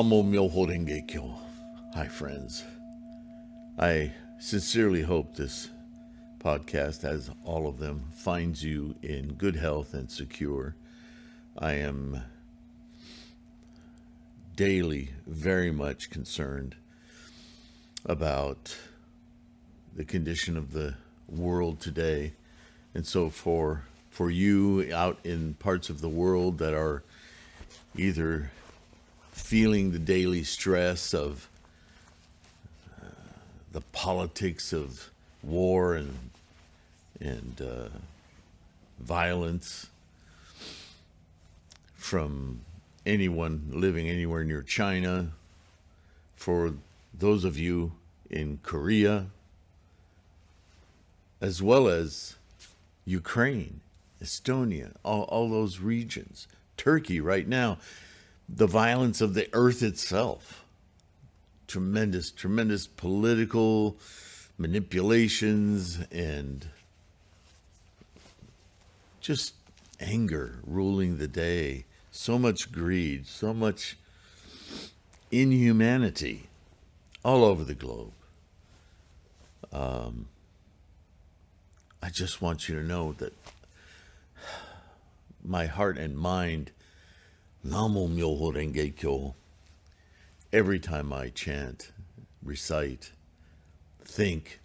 Namo Myoho Renge Kyo. Hi, friends. I sincerely hope this podcast, as all of them, finds you in good health and secure. I am daily very much concerned about the condition of the world today. And so for you out in parts of the world that are either feeling the daily stress of the politics of war and violence from anyone living anywhere near China, for those of you in Korea, as well as Ukraine, Estonia, all those regions, Turkey right now, the violence of the earth itself, tremendous political manipulations and just anger ruling the day, so much greed, so much inhumanity all over the globe. I just want you to know that my heart and mind, Namo Myoho Renge Kyo, every time I chant, recite, think,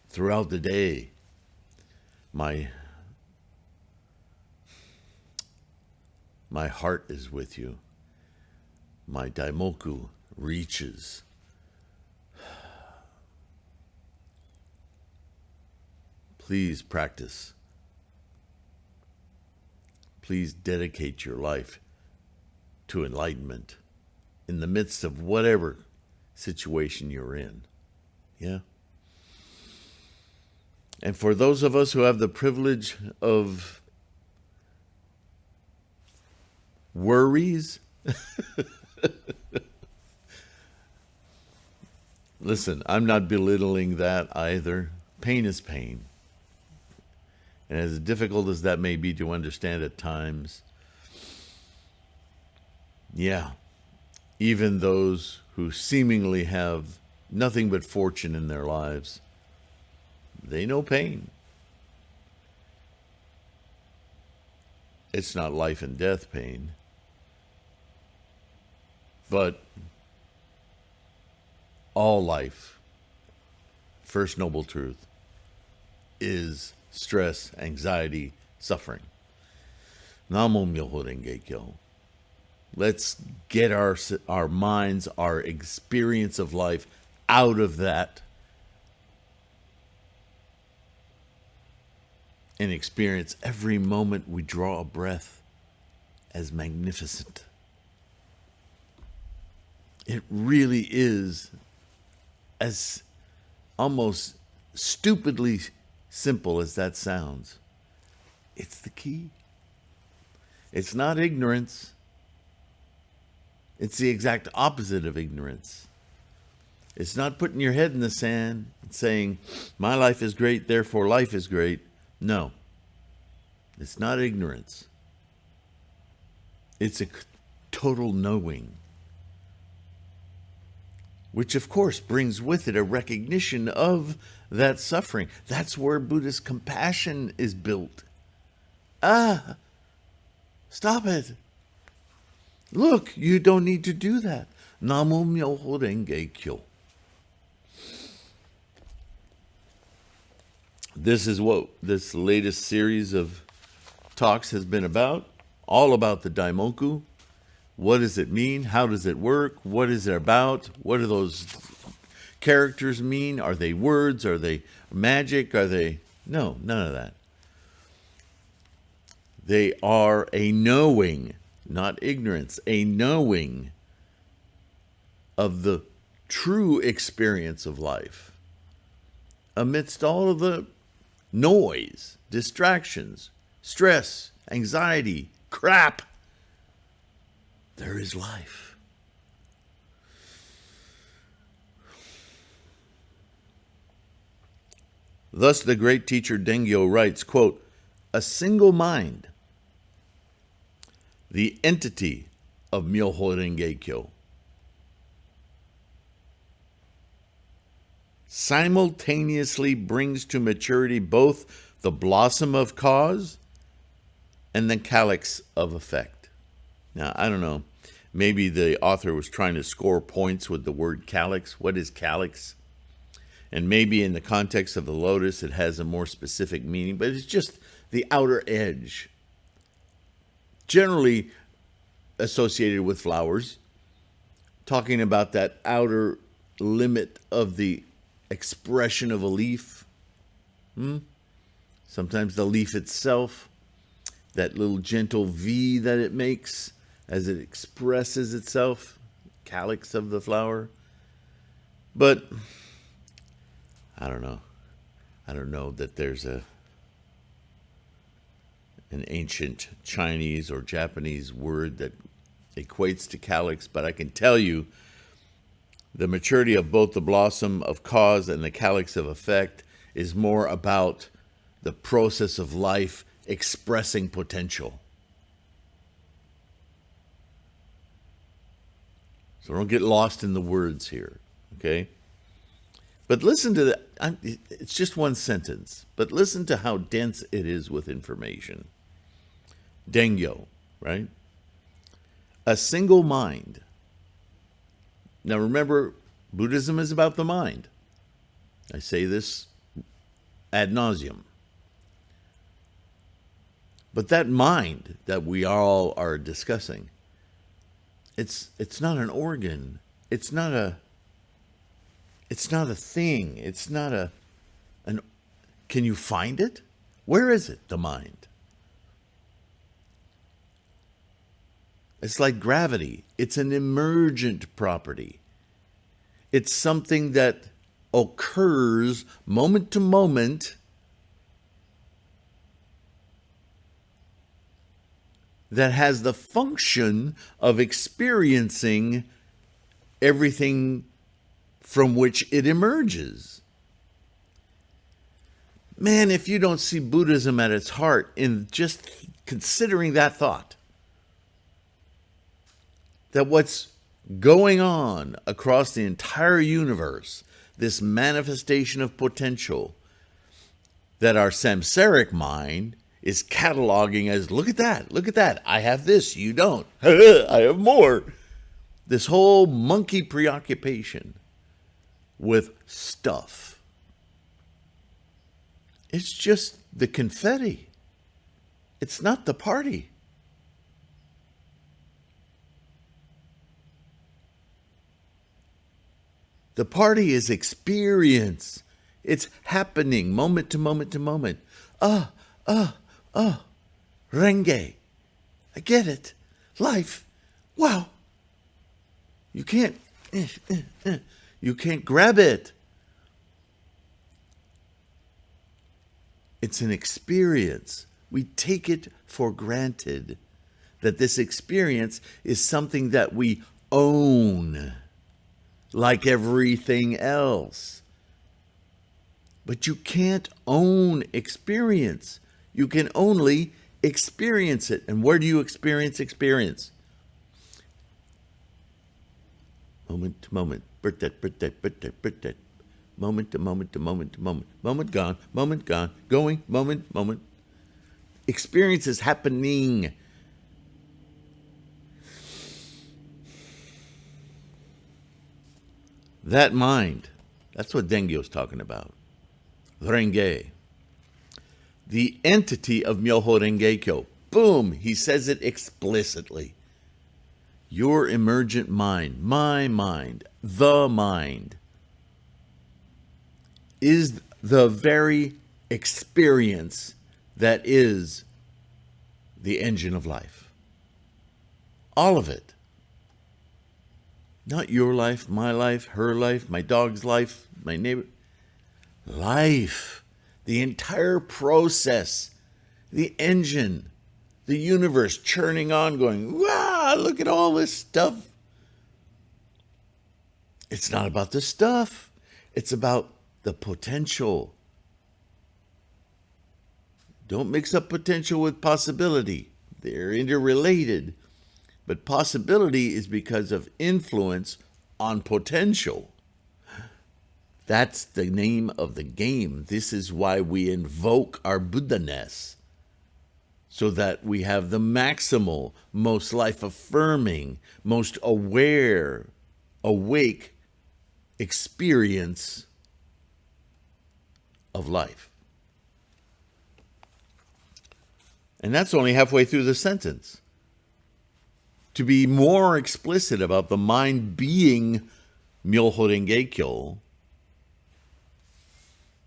throughout the day, my heart is with you. My Daimoku reaches. Please practice. Please dedicate your life to enlightenment in the midst of whatever situation you're in. Yeah? And for those of us who have the privilege of worries, listen, I'm not belittling that either. Pain is pain. And as difficult as that may be to understand at times, yeah, even those who seemingly have nothing but fortune in their lives, they know pain. It's not life and death pain, but all life, first noble truth, is stress, anxiety, suffering. Namo Myoho Renge Kyo. Let's get our minds, our experience of life out of that and experience every moment we draw a breath as magnificent. It really is as almost stupidly simple as that sounds. It's the key. It's not ignorance. It's the exact opposite of ignorance. It's not putting your head in the sand and saying, my life is great, therefore life is great. No. It's not ignorance. It's a total knowing, which of course brings with it a recognition of that suffering. That's where Buddhist compassion is built. Stop it. Look, you don't need to do that. Namo Myoho Renge Kyo. This is what this latest series of talks has been about. All about the Daimoku. What does it mean? How does it work? What is it about? What do those characters mean? Are they words? Are they magic? Are they... No, none of that. They are a knowing, not ignorance, a knowing of the true experience of life amidst all of the noise, distractions, stress, anxiety, crap. There is life. Thus the great teacher Dengyo writes, quote, a single mind, the entity of Myoho Renge Kyo. Simultaneously brings to maturity both the blossom of cause and the calyx of effect. Now, I don't know. Maybe the author was trying to score points with the word calyx. What is calyx? And maybe in the context of the lotus, it has a more specific meaning, but it's just the outer edge. Generally associated with flowers, talking about that outer limit of the expression of a leaf. Sometimes the leaf itself, that little gentle V that it makes as it expresses itself, calyx of the flower. But I don't know. I don't know that there's an ancient Chinese or Japanese word that equates to calyx, but I can tell you the maturity of both the blossom of cause and the calyx of effect is more about the process of life expressing potential. So don't get lost in the words here, okay? But listen to it's just one sentence, but listen to how dense it is with information. Dengyo, right? A single mind. Now remember, Buddhism is about the mind. I say this ad nauseum. But that mind that we all are discussing, it's not an organ. It's not a thing. It's not can you find it? Where is it, the mind? It's like gravity. It's an emergent property. It's something that occurs moment to moment that has the function of experiencing everything from which it emerges. Man, if you don't see Buddhism at its heart in just considering that thought, that what's going on across the entire universe, this manifestation of potential, that our samsaric mind is cataloging as, look at that, I have this, you don't, I have more. This whole monkey preoccupation with stuff. It's just the confetti. It's not the party. The party is experience. It's happening moment to moment to moment. Renge. I get it. Life. Wow. You can't grab it. It's an experience. We take it for granted that this experience is something that we own, like everything else. But you can't own experience. You can only experience it. And where do you experience experience? Moment to moment. Birthday. Moment to moment to moment to moment. Moment gone. Going, moment. Experience is happening. That mind, that's what Dengyo's talking about. Renge. The entity of Myoho Renge Kyo. Boom, he says it explicitly. Your emergent mind, my mind, the mind, is the very experience that is the engine of life. All of it. Not your life, my life, her life, my dog's life, my neighbor. Life. The entire process. The engine. The universe churning on, going, wow, look at all this stuff. It's not about the stuff. It's about the potential. Don't mix up potential with possibility. They're interrelated. But possibility is because of influence on potential. That's the name of the game. This is why we invoke our Buddha-ness, so that we have the maximal, most life-affirming, most aware, awake experience of life. And that's only halfway through the sentence. To be more explicit about the mind being Myoho Renge-kyo,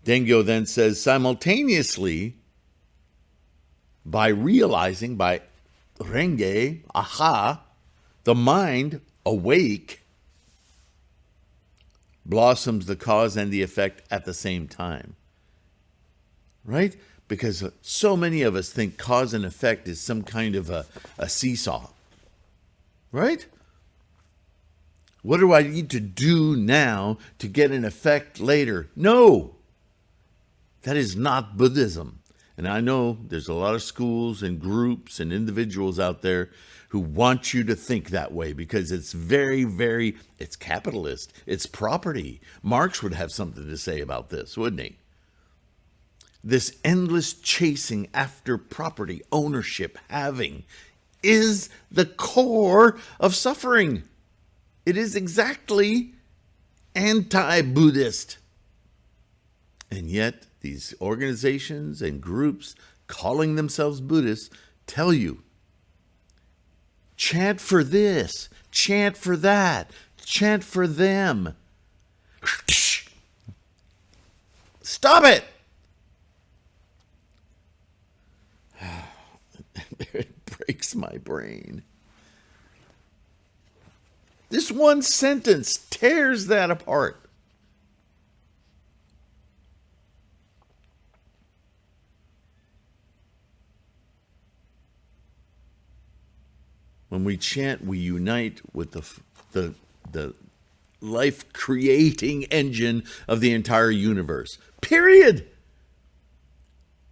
Dengyo then says, simultaneously, by realizing, by Renge, aha, the mind, awake, blossoms the cause and the effect at the same time. Right? Because so many of us think cause and effect is some kind of a seesaw. Right? What do I need to do now to get an effect later? No! That is not Buddhism. And I know there's a lot of schools and groups and individuals out there who want you to think that way because it's it's capitalist. It's property. Marx would have something to say about this, wouldn't he? This endless chasing after property, ownership, having, is the core of suffering. It is exactly anti-Buddhist. And yet, these organizations and groups calling themselves Buddhists tell you, chant for this, chant for that, chant for them. Stop it! It breaks my brain. This one sentence tears that apart. When we chant, we unite with the life-creating engine of the entire universe. Period.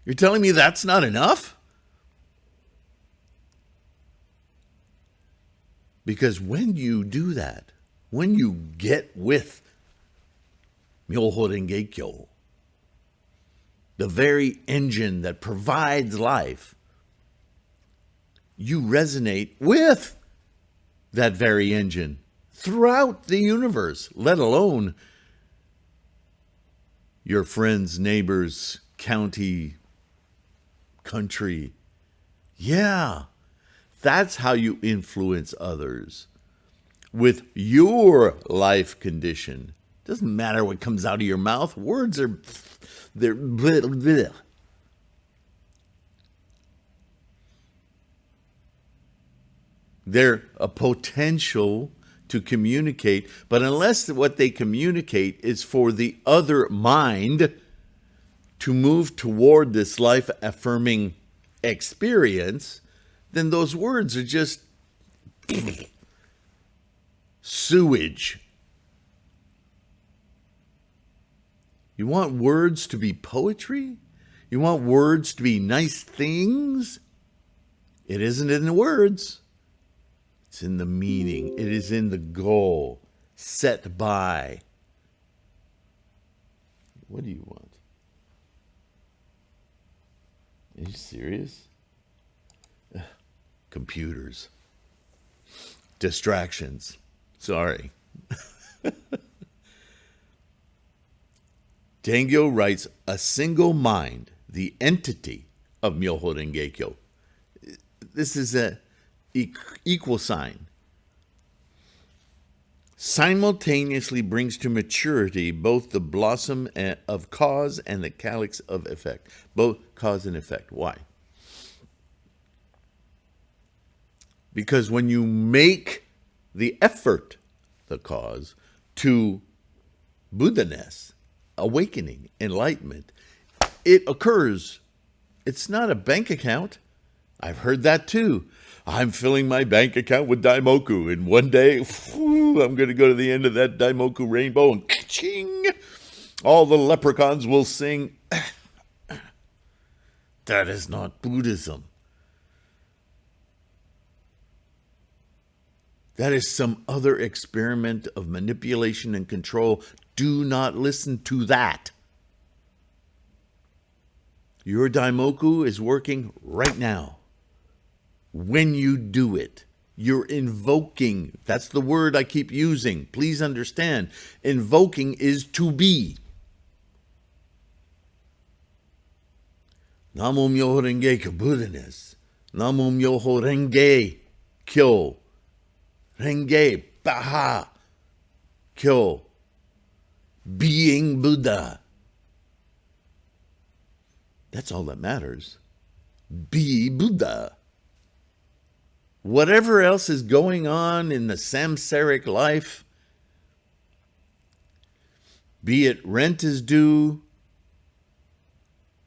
You're telling me that's not enough? Because when you do that, when you get with Myoho Renge-kyo, the very engine that provides life, you resonate with that very engine throughout the universe, let alone your friends, neighbors, county, country. Yeah. That's how you influence others with your life condition. Doesn't matter what comes out of your mouth. Words are, they're bleh, bleh. They're a potential to communicate, but unless what they communicate is for the other mind to move toward this life-affirming experience, then those words are just sewage. You want words to be poetry? You want words to be nice things? It isn't in the words. It's in the meaning. It is in the goal set by. What do you want? Are you serious? Computers. Distractions. Sorry. Dengyo writes, a single mind, the entity of Myoho Renge-kyo. This is a equal sign. Simultaneously brings to maturity both the blossom of cause and the calyx of effect. Both cause and effect. Why? Because when you make the effort, the cause, to Buddha-ness, awakening, enlightenment, it occurs. It's not a bank account. I've heard that too. I'm filling my bank account with Daimoku, and one day, I'm going to go to the end of that Daimoku rainbow, and ka-ching, all the leprechauns will sing. That is not Buddhism. That is some other experiment of manipulation and control. Do not listen to that. Your Daimoku is working right now. When you do it, you're invoking. That's the word I keep using. Please understand. Invoking is to be. Namo Myoho Renge Kyo Buddha-ness. Namo Myoho Renge Kyo. Renge Baha Kyo. Being Buddha. That's all that matters. Be Buddha. Whatever else is going on in the samsaric life, be it rent is due,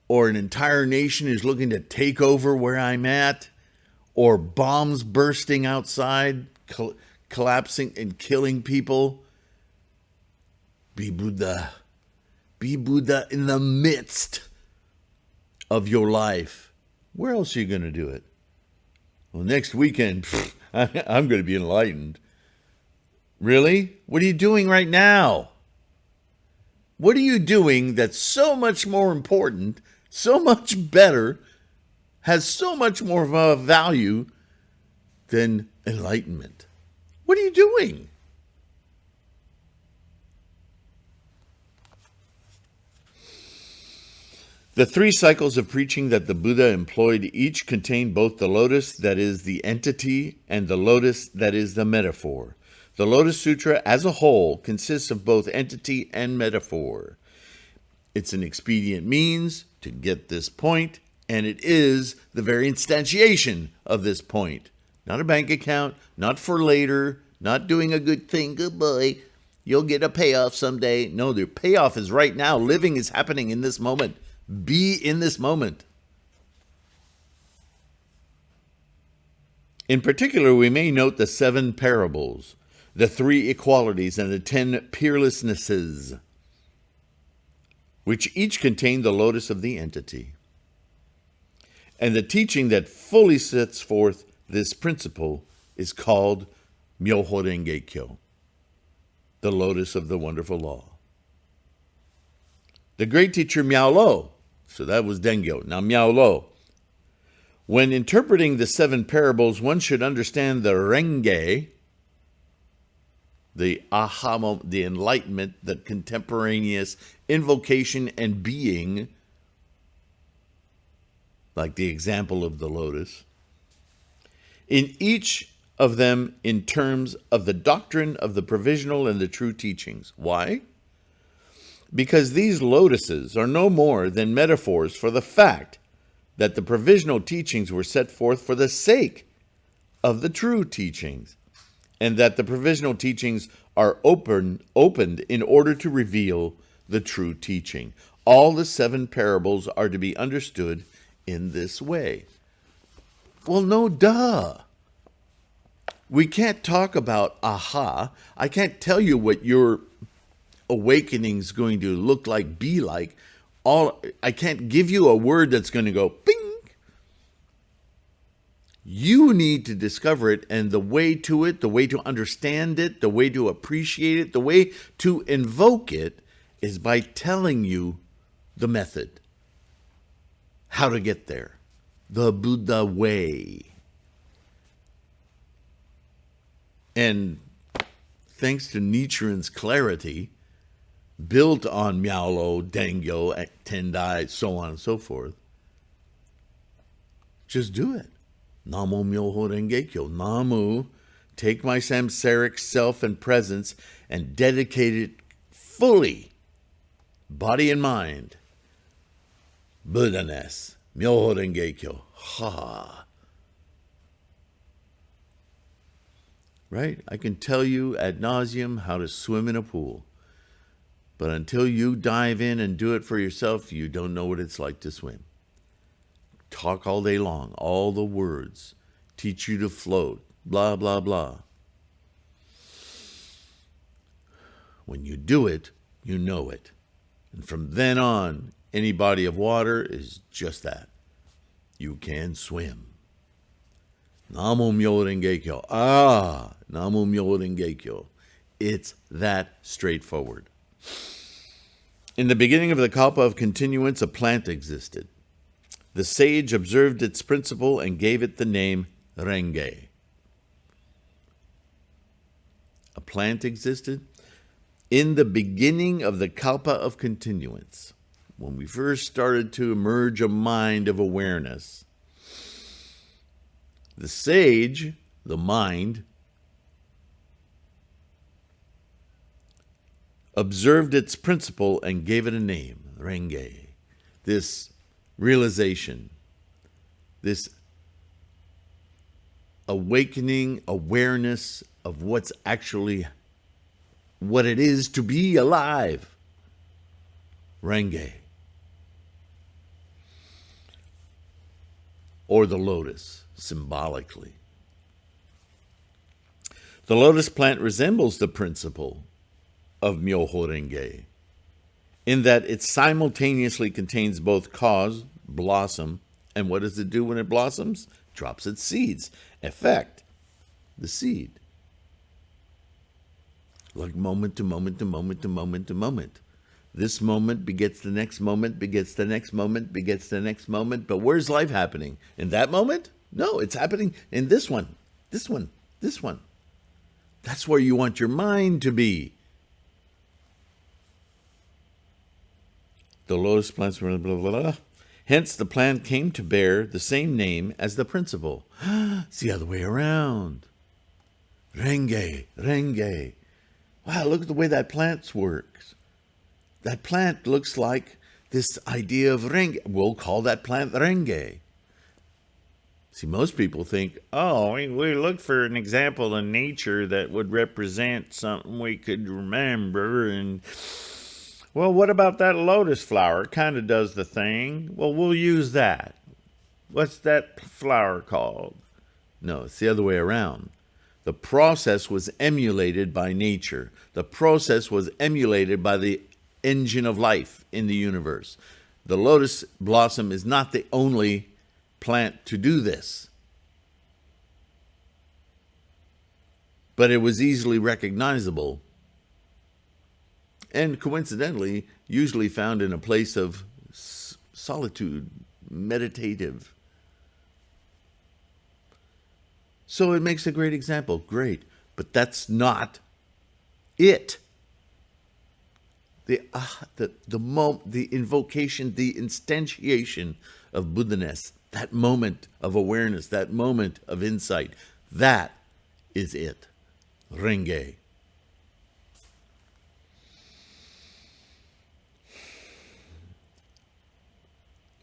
or an entire nation is looking to take over where I'm at, or bombs bursting outside, collapsing and killing people, be Buddha. Be Buddha in the midst of your life. Where else are you going to do it? Well, next weekend, I'm going to be enlightened. Really? What are you doing right now? What are you doing that's so much more important, so much better, has so much more of a value than enlightenment? What are you doing? The 3 cycles of preaching that the Buddha employed each contain both the lotus, that is the entity, and the lotus, that is the metaphor. The Lotus Sutra as a whole consists of both entity and metaphor. It's an expedient means to get this point, and it is the very instantiation of this point. Not a bank account, not for later, not doing a good thing, good boy, you'll get a payoff someday. No, the payoff is right now. Living is happening in this moment. Be in this moment. In particular, we may note the 7 parables, the 3 equalities, and the 10 peerlessnesses, which each contain the lotus of the entity. And the teaching that fully sets forth this principle is called Myoho Renge Kyo, the lotus of the wonderful law. The great teacher Miao Lo, so that was Dengyo. Now Miao Lo. When interpreting the 7 parables, one should understand the Renge, the aha, the enlightenment, the contemporaneous invocation and being, like the example of the lotus, in each of them in terms of the doctrine of the provisional and the true teachings. Why? Because these lotuses are no more than metaphors for the fact that the provisional teachings were set forth for the sake of the true teachings, and that the provisional teachings are opened in order to reveal the true teaching. All the 7 parables are to be understood in this way. Well, no duh. We can't talk about aha. I can't tell you what your awakening is going to look like, be like. I can't give you a word that's going to go bing. You need to discover it, and the way to it, the way to understand it, the way to appreciate it, the way to invoke it is by telling you the method, how to get there, the Buddha way. And thanks to Nichiren's clarity, built on Miao Lo, Dengyo, Tendai, so on and so forth, just do it. Namo Myoho Renge Kyo. Namu, take my samsaric self and presence and dedicate it fully, body and mind. Buddha-ness. Myoho Renge Kyo. Ha. Right? I can tell you ad nauseum how to swim in a pool. But until you dive in and do it for yourself, you don't know what it's like to swim. Talk all day long, all the words, teach you to float, blah, blah, blah. When you do it, you know it. And from then on, any body of water is just that. You can swim. Namo Myo Renge Kyo. Ah, Namo Myo Renge Kyo. It's that straightforward. In the beginning of the Kalpa of continuance, a plant existed. The sage observed its principle and gave it the name Renge. A plant existed. In the beginning of the Kalpa of continuance, when we first started to emerge a mind of awareness, the sage, the mind, observed its principle and gave it a name, Renge. This realization, this awakening awareness of what it is to be alive. Renge. Or the lotus, symbolically. The lotus plant resembles the principle of Myoho Renge in that it simultaneously contains both cause, blossom, and what does it do when it blossoms? Drops its seeds. Effect, the seed. Like moment to moment to moment to moment to moment. This moment begets the next moment, begets the next moment, begets the next moment. But where's life happening? In that moment? No, it's happening in this one, this one, this one. That's where you want your mind to be. The lotus plants, blah, blah, blah, blah. Hence, the plant came to bear the same name as the principle. It's the other way around. Renge, Renge. Wow, look at the way that plant works. That plant looks like this idea of Renge. We'll call that plant Renge. See, most people think, oh, we looked for an example in nature that would represent something we could remember. And, well, what about that lotus flower? It kind of does the thing. Well, we'll use that. What's that flower called? No, it's the other way around. The process was emulated by nature. The process was emulated by the engine of life in the universe. The lotus blossom is not the only plant to do this. But it was easily recognizable and coincidentally usually found in a place of solitude, meditative. So it makes a great example. Great. But that's not it. The invocation, the instantiation of Buddha-ness, that moment of awareness, that moment of insight, that is it. Renge.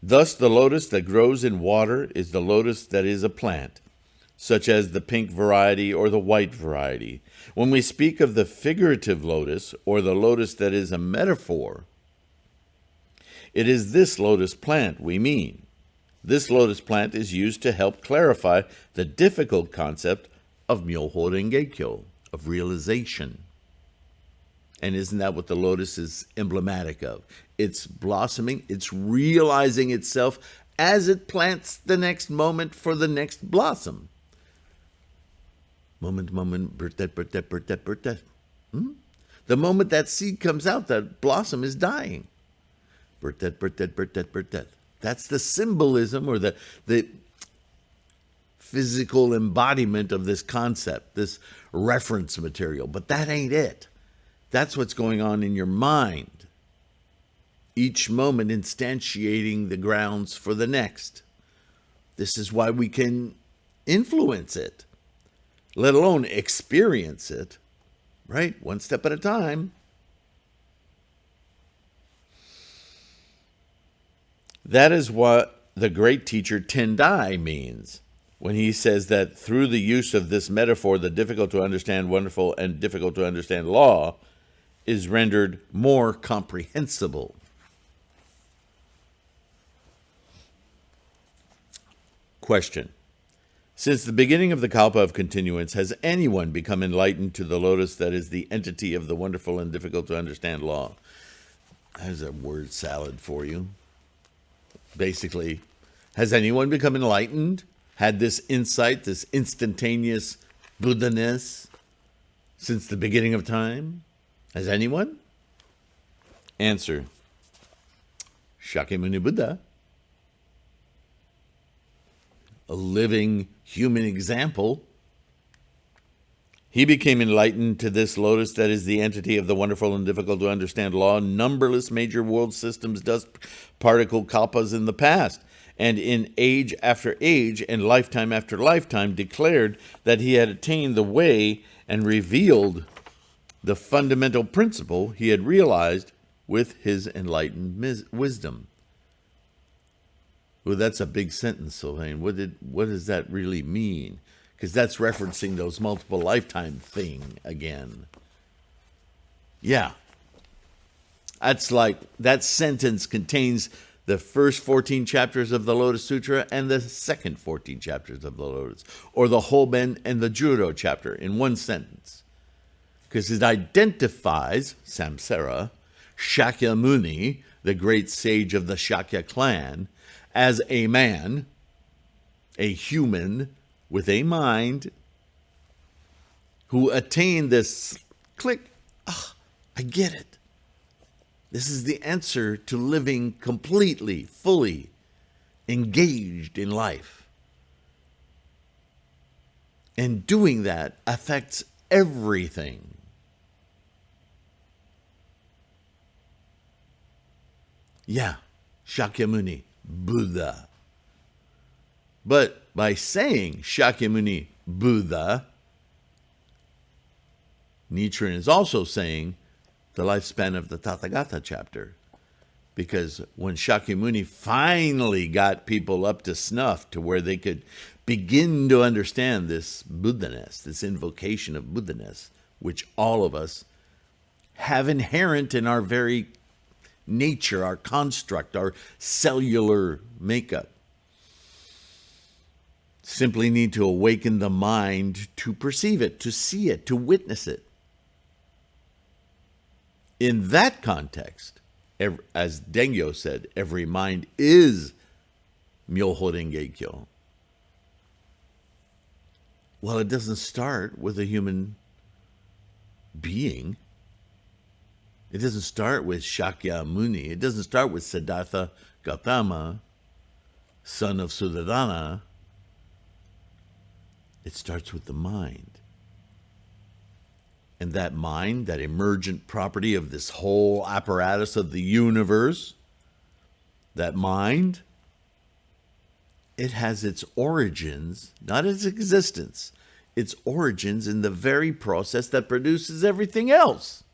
Thus, the lotus that grows in water is the lotus that is a plant, such as the pink variety or the white variety. When we speak of the figurative lotus, or the lotus that is a metaphor, it is this lotus plant we mean. This lotus plant is used to help clarify the difficult concept of Myoho Renge Kyo, of realization. And isn't that what the lotus is emblematic of? It's blossoming, it's realizing itself as it plants the next moment for the next blossom. Moment, birth, death. The moment that seed comes out, that blossom is dying. Birth, death. That's the symbolism or the physical embodiment of this concept, this reference material. But that ain't it. That's what's going on in your mind. Each moment instantiating the grounds for the next. This is why we can influence it, let alone experience it, right? One step at a time. That is what the great teacher Tendai means when he says that through the use of this metaphor, the difficult to understand wonderful and difficult to understand law is rendered more comprehensible. Question. Since the beginning of the Kalpa of continuance, has anyone become enlightened to the lotus that is the entity of the wonderful and difficult to understand law? There's a word salad for you. Basically, has anyone become enlightened had this insight, this instantaneous Buddha-ness since the beginning of time? Has anyone? Answer, Shakyamuni Buddha, a living human example. He became enlightened to this lotus that is the entity of the wonderful and difficult to understand law, numberless major world systems, dust particle kalpas in the past, and in age after age and lifetime after lifetime declared that he had attained the way and revealed the fundamental principle he had realized with his enlightened wisdom. Well, that's a big sentence, Sylvain. What does that really mean? Because that's referencing those multiple lifetime thing again. Yeah. That's like, that sentence contains the first 14 chapters of the Lotus Sutra and the second 14 chapters of the Lotus, or the Hoben and the Juro chapter in one sentence. Because it identifies Samsara, Shakyamuni, the great sage of the Shakya clan, as a man, a human with a mind, who attained this click. I get it. This is the answer to living completely, fully engaged in life. And doing that affects everything. Yeah, Shakyamuni, Buddha. But by saying Shakyamuni, Buddha, Nichiren is also saying the lifespan of the Tathagata chapter. Because when Shakyamuni finally got people up to snuff to where they could begin to understand this Buddha-ness, this invocation of Buddha-ness, which all of us have inherent in our very nature, our construct, our cellular makeup. Simply need to awaken the mind to perceive it, to see it, to witness it. In that context, as Dengyo said, every mind is Myoho Renge Kyo. Well, it doesn't start with a human being. It doesn't start with Shakyamuni. It doesn't start with Siddhartha Gautama, son of Suddhodana. It starts with the mind. And that mind, that emergent property of this whole apparatus of the universe, that mind, it has its origins, not its existence, its origins in the very process that produces everything else.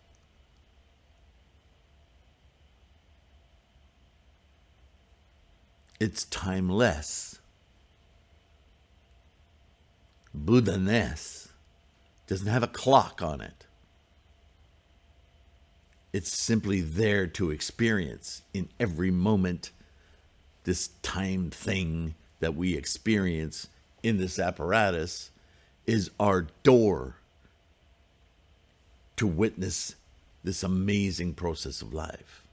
It's timeless. Buddha-ness doesn't have a clock on it. It's simply there to experience in every moment. This time thing that we experience in this apparatus is our door to witness this amazing process of life.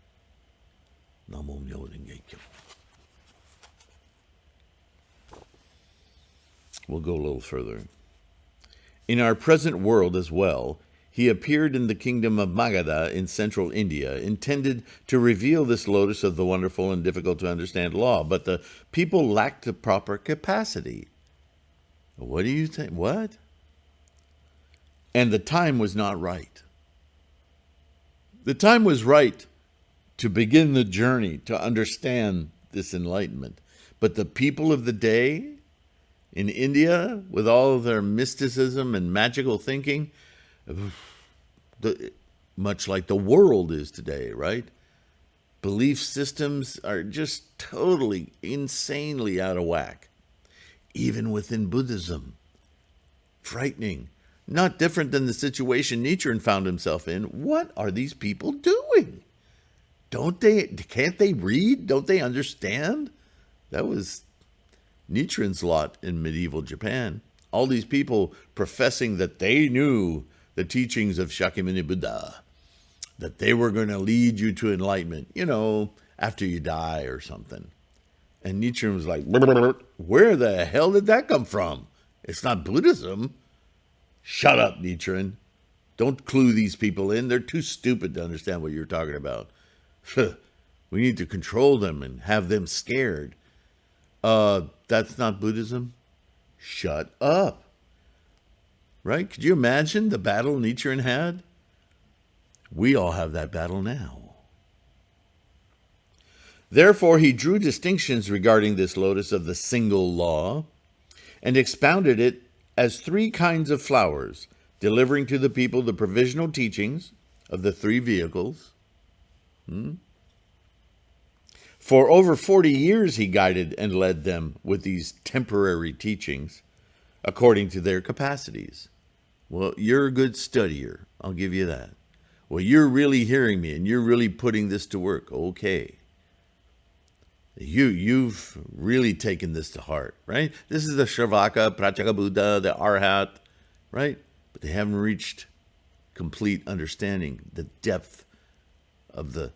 Namo Myoho Renge Kyo. We'll go a little further. In our present world as well, he appeared in the kingdom of Magadha in central India, intended to reveal this lotus of the wonderful and difficult to understand law, but the people lacked the proper capacity. What do you think? What? And the time was not right. The time was right to begin the journey to understand this enlightenment. But the people of the day in India, with all of their mysticism and magical thinking, much like the world is today, right? Belief systems are just totally, insanely out of whack. Even within Buddhism. Frightening. Not different than the situation Nichiren found himself in. What are these people doing? Can't they read? Don't they understand? That was Nichiren's lot in medieval Japan. All these people professing that they knew the teachings of Shakyamuni Buddha, that they were going to lead you to enlightenment, after you die or something. And Nichiren was like, where the hell did that come from? It's not Buddhism. Shut up, Nichiren. Don't clue these people in. They're too stupid to understand what you're talking about. We need to control them and have them scared. That's not Buddhism? Shut up. Right? Could you imagine the battle Nichiren had? We all have that battle now. Therefore, he drew distinctions regarding this lotus of the single law and expounded it as three kinds of flowers, delivering to the people the provisional teachings of the three vehicles. For over 40 years, he guided and led them with these temporary teachings according to their capacities. Well, you're a good studier. I'll give you that. Well, you're really hearing me and you're really putting this to work. Okay. You've really taken this to heart, right? This is the Shravaka, Pratyeka Buddha, the Arhat, right? But they haven't reached complete understanding, the depth of the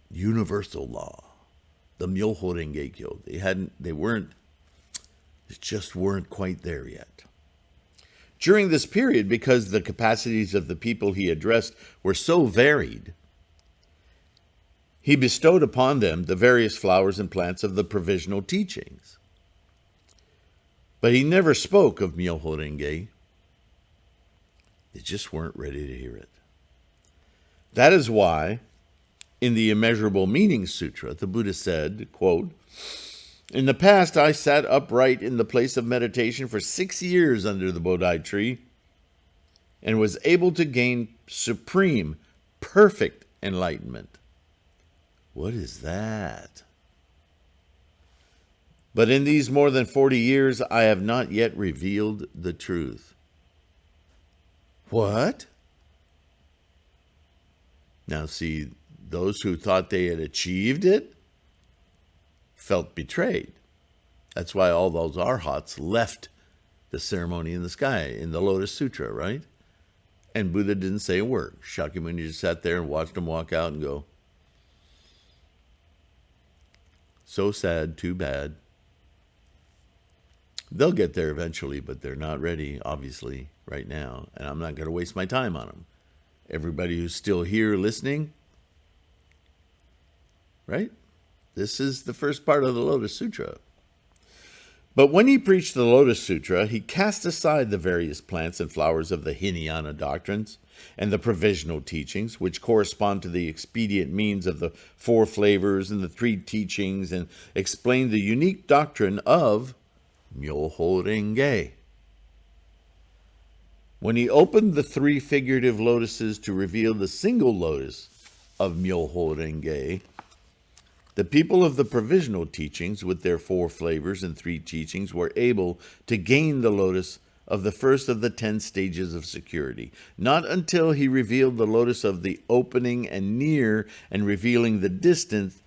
universal law, the Myoho Renge Kyo. They just weren't quite there yet. During this period, because the capacities of the people he addressed were so varied, he bestowed upon them the various flowers and plants of the provisional teachings. But he never spoke of Myoho Renge. They just weren't ready to hear it. That is why, in the Immeasurable Meanings Sutra, the Buddha said, quote, "In the past, I sat upright in the place of meditation for 6 years under the Bodhi tree and was able to gain supreme, perfect enlightenment." What is that? "But in these more than 40 years, I have not yet revealed the truth." What? Now see, those who thought they had achieved it felt betrayed. That's why all those arhats left the ceremony in the sky, in the Lotus Sutra, right? And Buddha didn't say a word. Shakyamuni just sat there and watched them walk out and go, "So sad, too bad." They'll get there eventually, but they're not ready, obviously, right now. And I'm not going to waste my time on them. Everybody who's still here listening, right? This is the first part of the Lotus Sutra. But when he preached the Lotus Sutra, he cast aside the various plants and flowers of the Hinayana doctrines and the provisional teachings, which correspond to the expedient means of the four flavors and the three teachings, and explained the unique doctrine of Myoho Renge. When he opened the three figurative lotuses to reveal the single lotus of Myoho Renge, the people of the provisional teachings, with their four flavors and three teachings, were able to gain the lotus of the first of the 10 stages of security. Not until he revealed the lotus of the opening and near and revealing the distance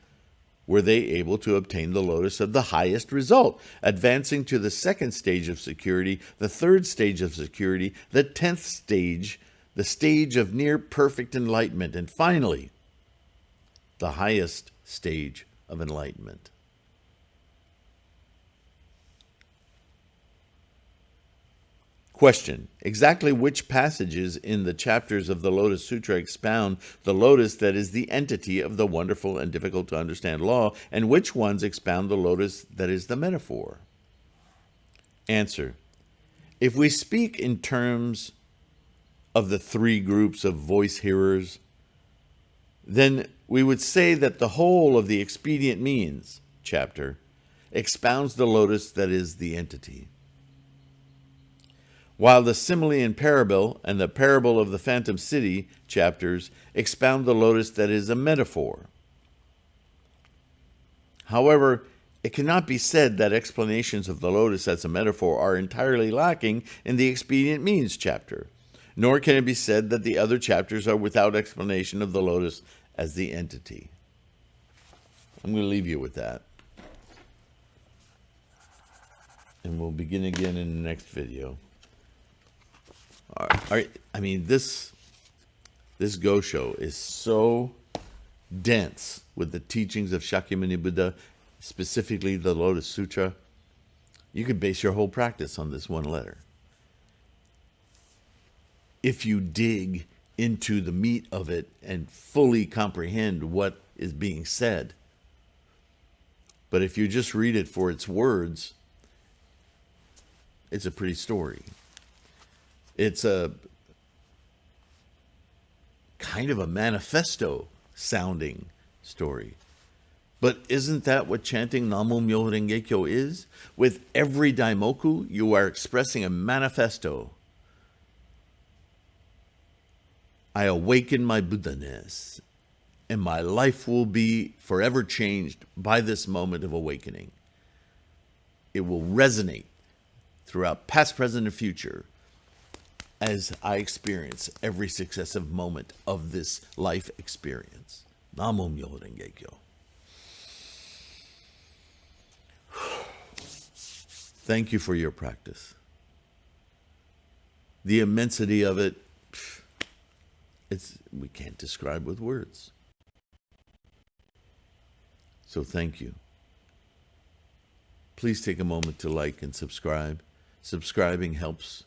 were they able to obtain the lotus of the highest result, advancing to the second stage of security, the third stage of security, the 10th stage, the stage of near perfect enlightenment, and finally, the highest stage of enlightenment. Question: exactly which passages in the chapters of the Lotus Sutra expound the lotus that is the entity of the wonderful and difficult to understand law, and which ones expound the lotus that is the metaphor? Answer: if we speak in terms of the three groups of voice hearers, then we would say that the whole of the Expedient Means chapter expounds the lotus that is the entity, while the Simile and Parable and the Parable of the Phantom City chapters expound the lotus that is a metaphor. However, it cannot be said that explanations of the lotus as a metaphor are entirely lacking in the Expedient Means chapter, nor can it be said that the other chapters are without explanation of the lotus as the entity. I'm going to leave you with that. And we'll begin again in the next video. This Go Show is so dense with the teachings of Shakyamuni Buddha, specifically the Lotus Sutra, you could base your whole practice on this one letter. If you dig into the meat of it and fully comprehend what is being said. But if you just read it for its words, it's a pretty story. It's a kind of a manifesto sounding story. But isn't that what chanting Namo Myoho Renge Kyo is? With every Daimoku, you are expressing a manifesto. I awaken my Buddha-ness, and my life will be forever changed by this moment of awakening. It will resonate throughout past, present, and future as I experience every successive moment of this life experience. Namo Myoho Renge Kyo. Thank you for your practice. The immensity of it, we can't describe with words. So thank you. Please take a moment to like and subscribe. Subscribing helps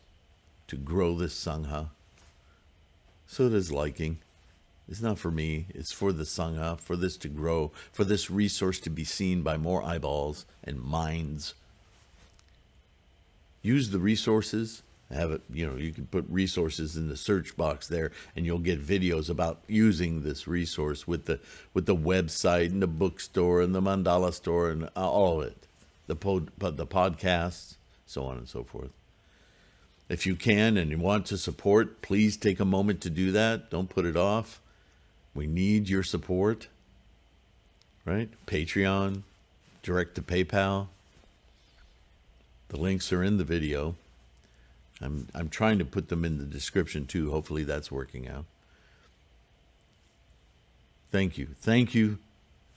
to grow this Sangha. So does liking. It's not for me. It's for the Sangha, for this to grow, for this resource to be seen by more eyeballs and minds. Use the resources. Have it, you can put resources in the search box there, and you'll get videos about using this resource with the website and the bookstore and the mandala store and all of it, the podcasts, so on and so forth. If you can and you want to support, please take a moment to do that. Don't put it off. We need your support, right? Patreon, direct to PayPal. The links are in the video. I'm trying to put them in the description too. Hopefully that's working out. Thank you. Thank you.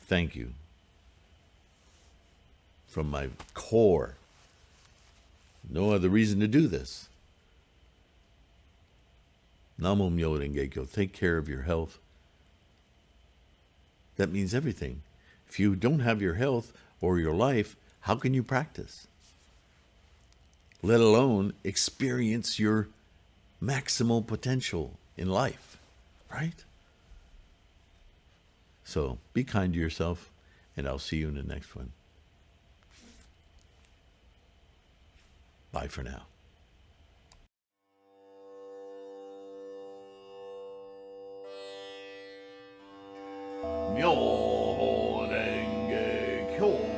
Thank you. From my core. No other reason to do this. Namo Myoho Renge Kyo. Take care of your health. That means everything. If you don't have your health or your life, how can you practice? Let alone experience your maximal potential in life, right? So be kind to yourself, and I'll see you in the next one. Bye for now. Myoho Renge Kyo.